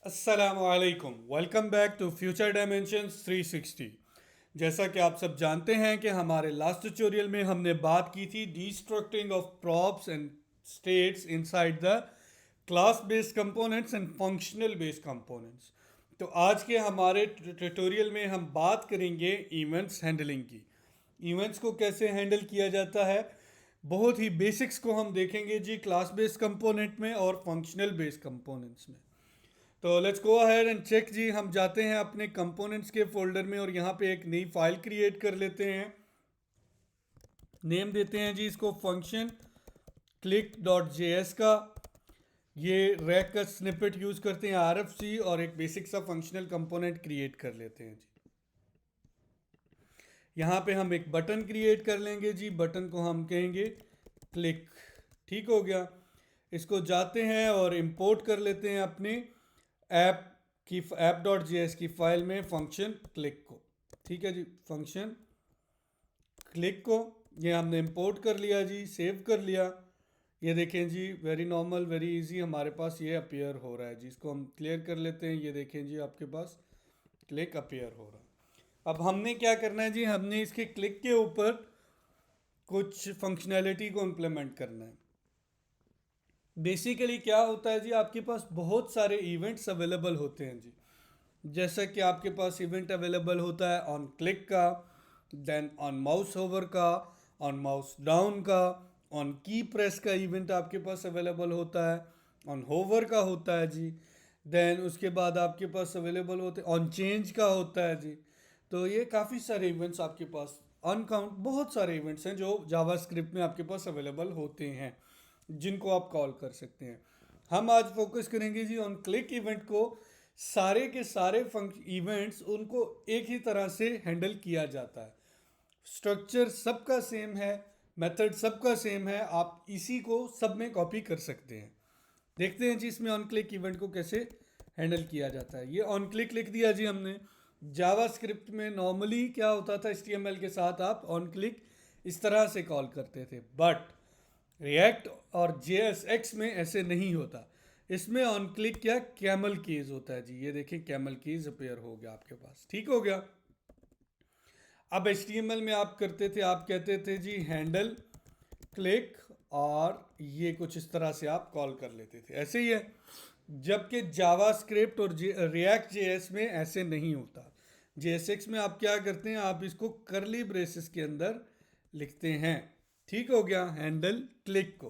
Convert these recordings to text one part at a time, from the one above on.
अस्सलामुअलैकुम, welcome back to future dimensions 360। जैसा कि आप सब जानते हैं कि हमारे लास्ट ट्यूटोरियल में हमने बात की थी distracting of props and states inside the class based components and functional based components. तो आज के हमारे ट्यूटोरियल में हम बात करेंगे इवेंट्स हैंडलिंग की। इवेंट्स को कैसे हैंडल किया जाता है, बहुत ही बेसिक्स को हम देखेंगे जी क्लास बेस्ड कंपोनेंट में और फंक्शनल बेस्ड कंपोनेंट्स में। तो let's go ahead and check जी। हम जाते हैं अपने कंपोनेंट्स के फोल्डर में और यहाँ पे एक नई फाइल क्रिएट कर लेते हैं। नेम देते हैं जी इसको function click dot J S का। ये रैक का स्निपेट यूज करते हैं RFC और एक बेसिक सा फंक्शनल कंपोनेंट क्रिएट कर लेते हैं जी। यहाँ पे हम एक बटन क्रिएट कर लेंगे जी। बटन को हम कहेंगे क्लिक। ठीक हो गया। इसको जाते हैं और इंपोर्ट कर लेते हैं अपने ऐप की ऐप डॉट जे एस की फाइल में फंक्शन क्लिक को। ठीक है जी, फंक्शन क्लिक को ये हमने इंपोर्ट कर लिया जी, सेव कर लिया। ये देखें जी, वेरी नॉर्मल वेरी इजी हमारे पास ये अपीयर हो रहा है जी। इसको हम क्लियर कर लेते हैं। ये देखें जी, आपके पास क्लिक अपीयर हो रहा है। अब हमने क्या करना है जी, हमने इसके क्लिक के ऊपर कुछ फंक्शनैलिटी को इम्प्लीमेंट करना है। बेसिकली क्या होता है जी, आपके पास बहुत सारे इवेंट्स अवेलेबल होते हैं जी। जैसा कि आपके पास इवेंट अवेलेबल होता है ऑन क्लिक का, देन ऑन माउस होवर का, ऑन माउस डाउन का, ऑन की प्रेस का इवेंट आपके पास अवेलेबल होता है, ऑन होवर का होता है जी। देन उसके बाद आपके पास अवेलेबल होते हैं ऑन चेंज का होता है जी। तो ये काफ़ी सारे इवेंट्स आपके पास, अनकाउंट बहुत सारे इवेंट्स हैं जो जावास्क्रिप्ट में आपके पास अवेलेबल होते हैं, जिनको आप कॉल कर सकते हैं। हम आज फोकस करेंगे जी ऑन क्लिक इवेंट को। सारे के सारे इवेंट्स उनको एक ही तरह से हैंडल किया जाता है। स्ट्रक्चर सबका सेम है, मेथड सबका सेम है, आप इसी को सब में कॉपी कर सकते हैं। देखते हैं जी इसमें ऑन क्लिक इवेंट को कैसे हैंडल किया जाता है। ये ऑन क्लिक लिख दिया जी हमने। जावास्क्रिप्ट में नॉर्मली क्या होता था, HTML के साथ आप ऑन क्लिक इस तरह से कॉल करते थे, बट रिएक्ट और JSX में ऐसे नहीं होता। इसमें ऑन क्लिक क्या कैमल कीज होता है जी। ये देखिए कैमल कीज अपेयर हो गया आपके पास। ठीक हो गया। अब HTML में आप करते थे, आप कहते थे जी हैंडल क्लिक और ये कुछ इस तरह से आप कॉल कर लेते थे, ऐसे ही है। जबकि जावास्क्रिप्ट और रिएक्ट JS में ऐसे नहीं होता। JSX में आप क्या करते हैं, आप इसको करली ब्रेसेस के अंदर लिखते हैं। ठीक हो गया, हैंडल क्लिक को।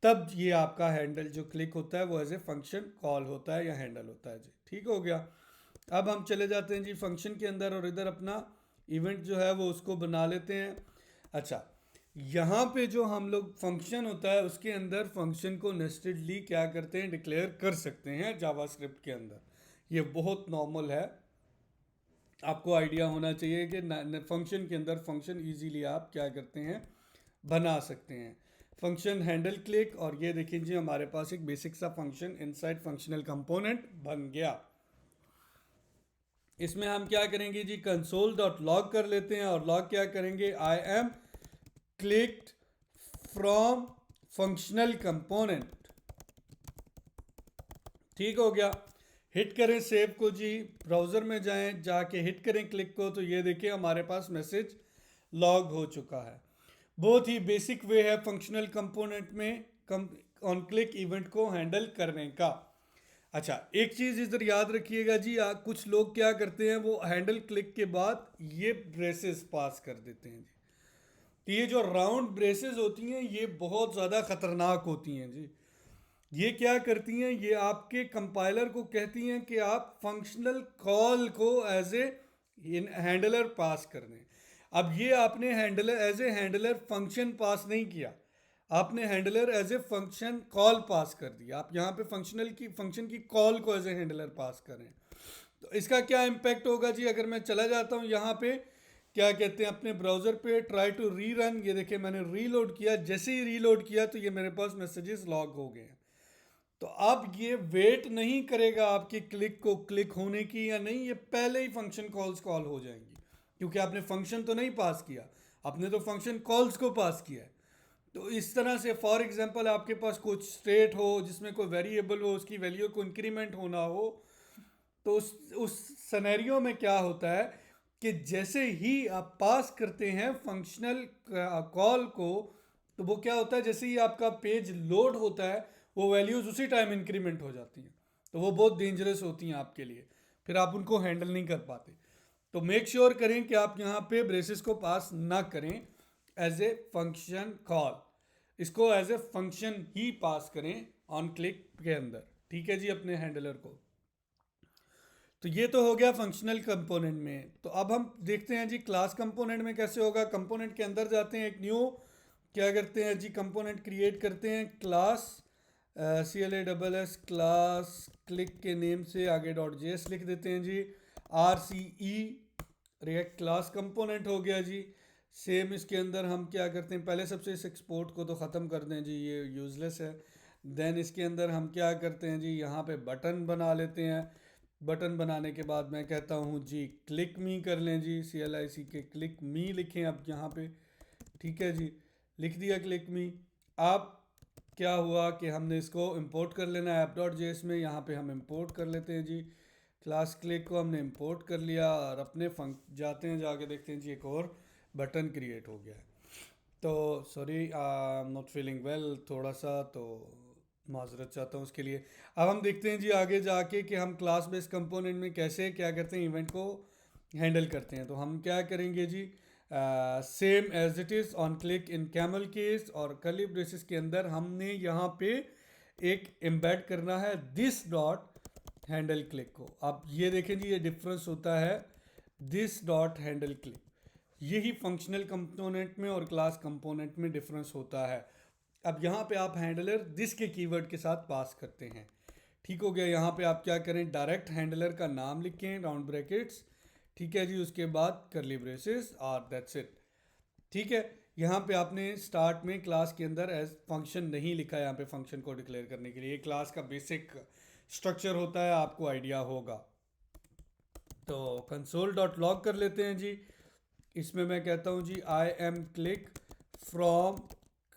तब ये आपका हैंडल जो क्लिक होता है वो एज ए फंक्शन कॉल होता है या हैंडल होता है जी। ठीक हो गया। अब हम चले जाते हैं जी फंक्शन के अंदर और इधर अपना इवेंट जो है वो उसको बना लेते हैं। अच्छा, यहाँ पे जो हम लोग फंक्शन होता है उसके अंदर फंक्शन को नेस्टेडली क्या करते हैं, डिक्लेयर कर सकते हैं जावास्क्रिप्ट के अंदर। ये बहुत नॉर्मल है, आपको आइडिया होना चाहिए कि फंक्शन के अंदर फंक्शन इजीली आप क्या करते हैं, बना सकते हैं। फंक्शन हैंडल क्लिक, और ये देखिए जी हमारे पास एक बेसिक सा फंक्शन इनसाइड फंक्शनल कंपोनेंट बन गया। इसमें हम क्या करेंगे जी, कंसोल डॉट लॉग कर लेते हैं और लॉग क्या करेंगे, I am clicked from functional component. ठीक हो गया। हिट करें सेव को जी, ब्राउज़र में जाएं, जाके हिट करें क्लिक को, तो ये देखिए हमारे पास मैसेज लॉग हो चुका है। बहुत ही बेसिक वे है फंक्शनल कंपोनेंट में ऑन क्लिक इवेंट को हैंडल करने का। अच्छा, एक चीज़ इधर याद रखिएगा जी, कुछ लोग क्या करते हैं, वो हैंडल क्लिक के बाद ये ब्रेसेस पास कर देते हैं जी। तो ये जो राउंड ब्रेसेस होती हैं ये बहुत ज़्यादा ख़तरनाक होती हैं जी। ये क्या करती हैं, ये आपके कंपाइलर को कहती हैं कि आप फंक्शनल कॉल को एज ए हैंडलर पास कर दें। अब ये आपने handler as a handler function pass नहीं किया, आपने handler as a function call pass कर दिया। आप यहाँ पे फंक्शन की कॉल को एज ए हैंडलर पास करें, तो इसका क्या इम्पैक्ट होगा जी। अगर मैं चला जाता हूँ यहाँ पे क्या कहते हैं अपने ब्राउज़र पे, ट्राई टू री रन, ये देखिए मैंने रीलोड किया, जैसे ही रीलोड किया तो ये मेरे पास मैसेजेस लॉग हो गए हैं। तो अब ये वेट नहीं करेगा आपकी क्लिक को क्लिक होने की या नहीं, ये पहले ही फंक्शन कॉल्स कॉल हो जाएंगी, क्योंकि आपने फंक्शन तो नहीं पास किया, आपने तो फंक्शन कॉल्स को पास किया है। तो इस तरह से फॉर एग्जांपल आपके पास कुछ स्टेट हो जिसमें कोई वेरिएबल हो, उसकी वैल्यू को इंक्रीमेंट होना हो, तो उस सिनेरियो में क्या होता है कि जैसे ही आप पास करते हैं फंक्शनल कॉल को, तो वो क्या होता है, जैसे ही आपका पेज लोड होता है वो वैल्यूज उसी टाइम इंक्रीमेंट हो जाती हैं। तो वो बहुत डेंजरस होती हैं आपके लिए, फिर आप उनको हैंडल नहीं कर पाते। तो मेक श्योर करें कि आप यहाँ पे ब्रेसेस को पास ना करें एज ए फंक्शन कॉल, इसको एज ए फंक्शन ही पास करें ऑन क्लिक के अंदर। ठीक है जी, अपने हैंडलर को। तो ये तो हो गया फंक्शनल कंपोनेंट में। तो अब हम देखते हैं जी क्लास कंपोनेंट में कैसे होगा। कंपोनेंट के अंदर जाते हैं, एक न्यू क्या करते हैं जी, कंपोनेंट क्रिएट करते हैं, क्लास CLASS क्लास क्लिक के नेम से आगे .js लिख देते हैं जी। RCE रिएक्ट क्लास कंपोनेंट हो गया जी। सेम इसके अंदर हम क्या करते हैं, पहले सबसे इस एक्सपोर्ट को तो ख़त्म कर दें जी, ये यूज़लेस है। देन इसके अंदर हम क्या करते हैं जी, यहाँ पे बटन बना लेते हैं। बटन बनाने के बाद मैं कहता हूँ जी क्लिक मी कर लें जी, CLIC के क्लिक मी लिखें अब यहाँ पे। ठीक है जी, लिख दिया क्लिक मी। अब क्या हुआ कि हमने इसको इंपोर्ट कर लेना है app.js में, यहाँ पे हम इंपोर्ट कर लेते हैं जी। क्लास क्लिक को हमने इंपोर्ट कर लिया और अपने जाते हैं, जाके देखते हैं जी एक और बटन क्रिएट हो गया है। तो sorry, I am not feeling well थोड़ा सा, तो माजरत चाहता हूँ उसके लिए। अब हम देखते हैं जी आगे जाके कि हम क्लास बेस कंपोनेंट में कैसे क्या करते हैं, इवेंट को हैंडल करते हैं। तो हम क्या करेंगे जी, same as it is on click in camel case और कर्ली ब्रेसेस के अंदर हमने यहाँ पे एक एम्बेड करना है दिस डॉट हैंडल क्लिक को। आप ये देखें जी, ये डिफरेंस होता है दिस डॉट हैंडल क्लिक, यही फंक्शनल कंपोनेंट में और क्लास कंपोनेंट में डिफरेंस होता है। अब यहाँ पे आप हैंडलर दिस के कीवर्ड के साथ पास करते हैं। ठीक हो गया। यहाँ पे आप क्या करें, डायरेक्ट हैंडलर का नाम लिखें राउंड ब्रैकेट्स, ठीक है जी, उसके बाद करली ब्रेसेस और दैट्स इट। ठीक है, यहाँ पे आपने स्टार्ट में क्लास के अंदर एज फंक्शन नहीं लिखा है, यहाँ पे फंक्शन को डिक्लेयर करने के लिए। क्लास का बेसिक स्ट्रक्चर होता है, आपको आइडिया होगा। तो कंसोल डॉट लॉग कर लेते हैं जी। इसमें मैं कहता हूँ जी I am click from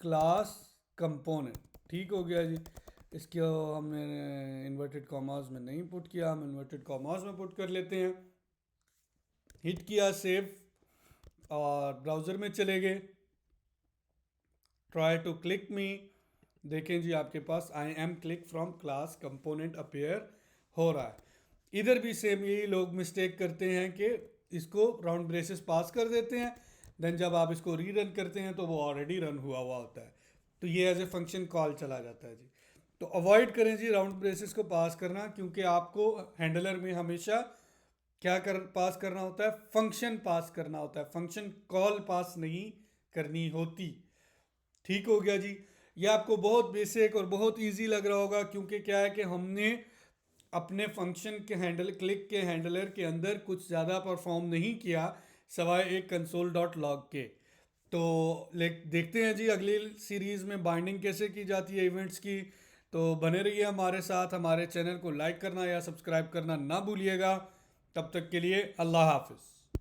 class component. ठीक हो गया जी। इसको हमने इन्वर्टेड कॉमास में नहीं पुट किया, हम इन्वर्टेड कॉमास में पुट कर लेते हैं। हिट किया सेव और ब्राउज़र में चले गए, ट्राई टू क्लिक मी, देखें जी आपके पास I am click from class component appear हो रहा है। इधर भी सेम यही लोग मिस्टेक करते हैं कि इसको राउंड ब्रेसेस पास कर देते हैं, देन जब आप इसको री रन करते हैं तो वो ऑलरेडी रन हुआ हुआ होता है, तो ये एज ए फंक्शन कॉल चला जाता है जी। तो अवॉइड करें जी राउंड ब्रेसेस को पास करना, क्योंकि आपको हैंडलर में हमेशा क्या पास करना होता है, फंक्शन पास करना होता है, फंक्शन कॉल पास नहीं करनी होती। ठीक हो गया जी। ये आपको बहुत बेसिक और बहुत इजी लग रहा होगा, क्योंकि क्या है कि हमने अपने फंक्शन के हैंडल क्लिक के हैंडलर के अंदर कुछ ज़्यादा परफॉर्म नहीं किया सवाए एक कंसोल डॉट लॉग के। तो देखते हैं जी अगली सीरीज़ में बाइंडिंग कैसे की जाती है इवेंट्स की। तो बने रहिए हमारे साथ, हमारे चैनल को लाइक करना या सब्सक्राइब करना ना भूलिएगा। तब तक के लिए अल्लाह हाफिज़।